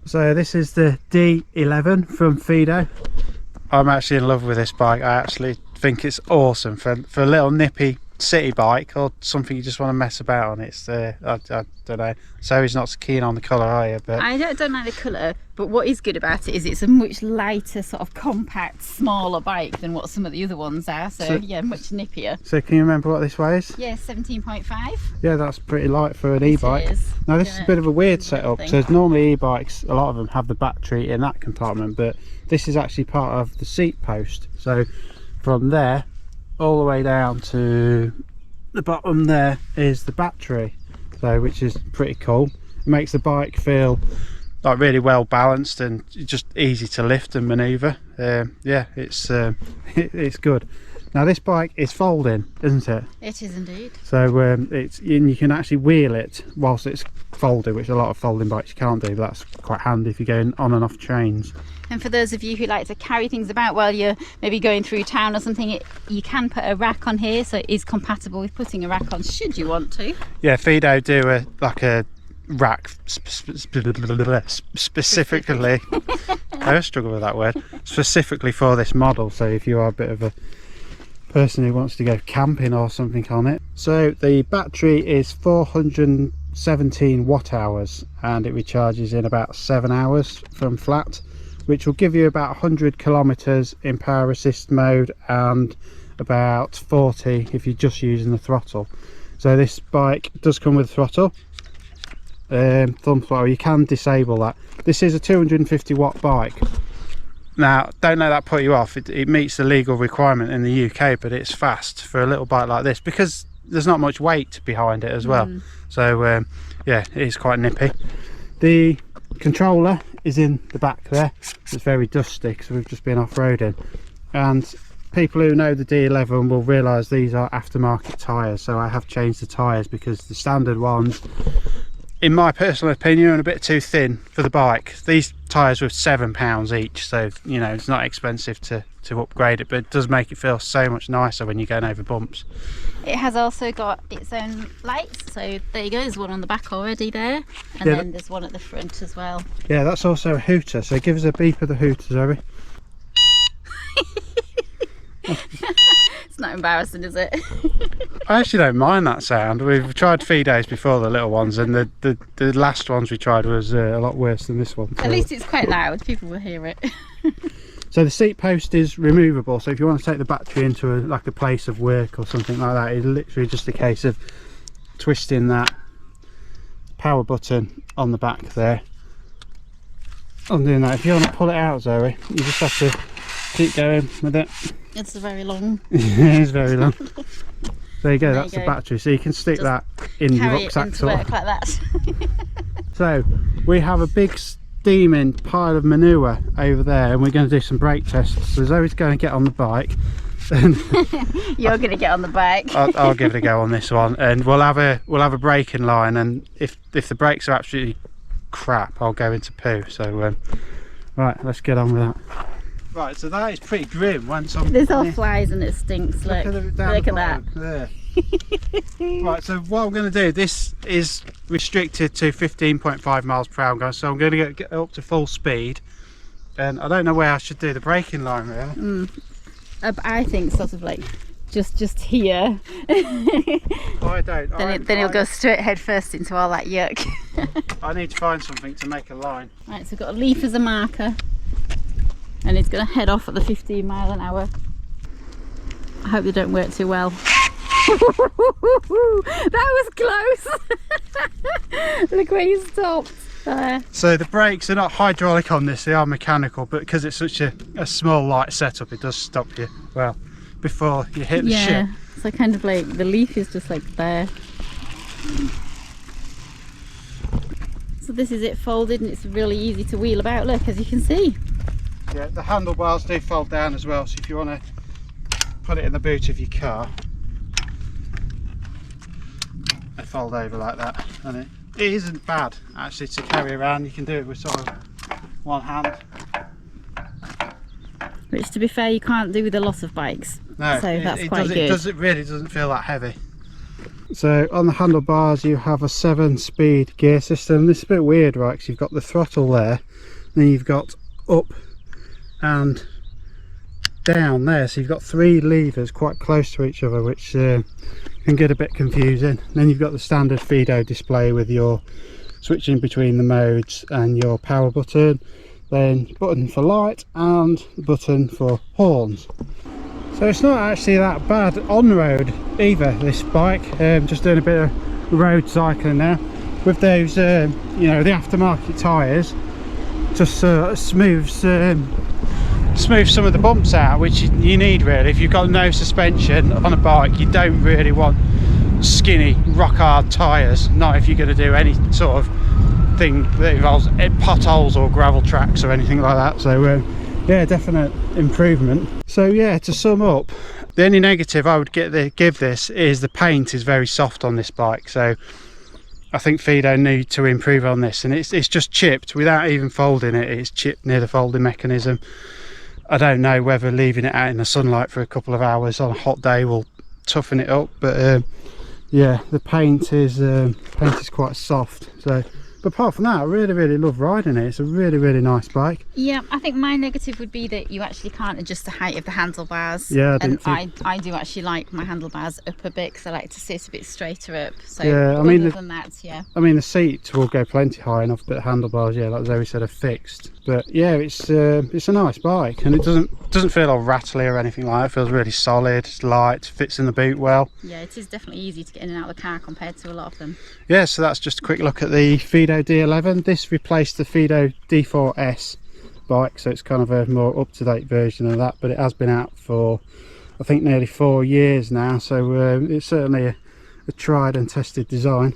So this is the D11 from Fiido. I'm actually in love with this bike. I actually think it's awesome for a little nippy city bike or something you just want to mess about on. It's I don't know. So he's not so keen on the colour, are you? But I don't like the colour, but what is good about it is it's a much lighter, sort of compact, smaller bike than what some of the other ones are. So yeah, much nippier. So can you remember what this weighs? Yeah, 17.5. Yeah, that's pretty light for an e-bike. Now this is a bit of a weird setup. So normally e-bikes, a lot of them have the battery in that compartment, but this is actually part of the seat post. So from there all the way down to the bottom there is the battery, so which is pretty cool. It makes the bike feel like really well balanced and just easy to lift and maneuver. Yeah, it's good. Now this bike is folding, isn't it? It is indeed. So and you can actually wheel it whilst it's folded, which a lot of folding bikes you can't do, but that's quite handy if you're going on and off trains. And for those of you who like to carry things about while you're maybe going through town or something, you can put a rack on here, so it is compatible with putting a rack on should you want to. Yeah, Fiido do a rack specifically I struggle with that word, specifically for this model, so if you are a bit of a person who wants to go camping or something on it. So the battery is 417 watt hours and it recharges in about 7 hours from flat, which will give you about 100 kilometers in power assist mode and about 40 if you're just using the throttle. So this bike does come with a throttle, thumb throttle. You can disable that. This is a 250 watt bike. Now don't let that put you off. It meets the legal requirement in the UK, but it's fast for a little bike like this because there's not much weight behind it as well. So yeah, it is quite nippy. The controller is in the back there. It's very dusty because we've just been off-roading, and people who know the D11 will realise these are aftermarket tyres, so I have changed the tyres because the standard ones, in my personal opinion, are a bit too thin for the bike. These tyres were £7 each, so you know it's not expensive to upgrade it, but it does make it feel so much nicer when you're going over bumps. It has also got its own lights, so there you go, there's one on the back already there, and then there's one at the front as well. Yeah, that's also a hooter, so give us a beep of the hooter, Zoe. It's not embarrassing, is it? I actually don't mind that sound. We've tried Fiidos before, the little ones, and the last ones we tried was a lot worse than this one. At least it's quite loud, people will hear it. So the seat post is removable, so if you want to take the battery into like a place of work or something like that, it's literally just a case of twisting that power button on the back there. I'm doing that. If you want to pull it out, Zoe, you just have to keep going with it. It's very long. It's very long. There you go, that's the battery, so you can stick just that in your rucksack. Into work like that. So we have a big steaming pile of manure over there, and we're going to do some brake tests. So Zoe's going to get on the bike. And you're going to get on the bike. I'll give it a go on this one, and we'll have a braking line, and if the brakes are absolutely crap, I'll go into poo. So right, let's get on with that. Right, so that is pretty grim. There's all flies and it stinks. Look at that. There. Right, so what I'm going to do, this is restricted to 15.5 miles per hour, so I'm going to get up to full speed, and I don't know where I should do the braking line really. I think sort of like just here. I don't. Then he'll go straight head first into all that yuck. I need to find something to make a line. Right, so we've got a leaf as a marker, and it's going to head off at the 15 mile an hour. I hope they don't work too well. That was close. Look where you stopped there. So the brakes are not hydraulic on this, they are mechanical, but because it's such a small light setup, it does stop you, well, before you hit the ship. So kind of like the leaf is just like there. So this is it folded, and it's really easy to wheel about, look, as you can see. Yeah, the handlebars do fold down as well, so if you want to put it in the boot of your car, they fold over like that, and it isn't bad actually to carry around. You can do it with sort of one hand, which to be fair you can't do with a lot of bikes. No, so that's quite good. It really doesn't feel that heavy. So on the handlebars you have a 7-speed gear system. This is a bit weird, right, because you've got the throttle there, then you've got up and down there, so you've got 3 levers quite close to each other, which can get a bit confusing. Then you've got the standard Fiido display with your switching between the modes and your power button, then button for light and button for horns. So it's not actually that bad on road either, this bike. Just doing a bit of road cycling now with those you know, the aftermarket tyres. Just smooths some of the bumps out, which you need really. If you've got no suspension on a bike, you don't really want skinny rock hard tyres, not if you're going to do any sort of thing that involves potholes or gravel tracks or anything like that. So yeah, definite improvement. So yeah, to sum up, the only negative I would give this is the paint is very soft on this bike. So I think Fiido need to improve on this, and it's just chipped without even folding it. It's chipped near the folding mechanism. I don't know whether leaving it out in the sunlight for a couple of hours on a hot day will toughen it up, but yeah, the paint is quite soft. So, but apart from that, I really love riding it. It's a really nice bike. Yeah, I think my negative would be that you actually can't adjust the height of the handlebars. Yeah, I do actually like my handlebars up a bit because I like to sit a bit straighter up. So yeah, I mean, other than that, yeah. I mean, the seats will go plenty high enough, but the handlebars, yeah, like Zoe said, are fixed. But yeah, it's a nice bike, and it doesn't feel all rattly or anything like that. It feels really solid. It's light, fits in the boot well. Yeah, it is definitely easy to get in and out of the car compared to a lot of them. Yeah, so that's just a quick look at the Fiido D11. This replaced the Fiido D4S bike, so it's kind of a more up-to-date version of that, but it has been out for I think nearly 4 years now, so it's certainly a tried and tested design.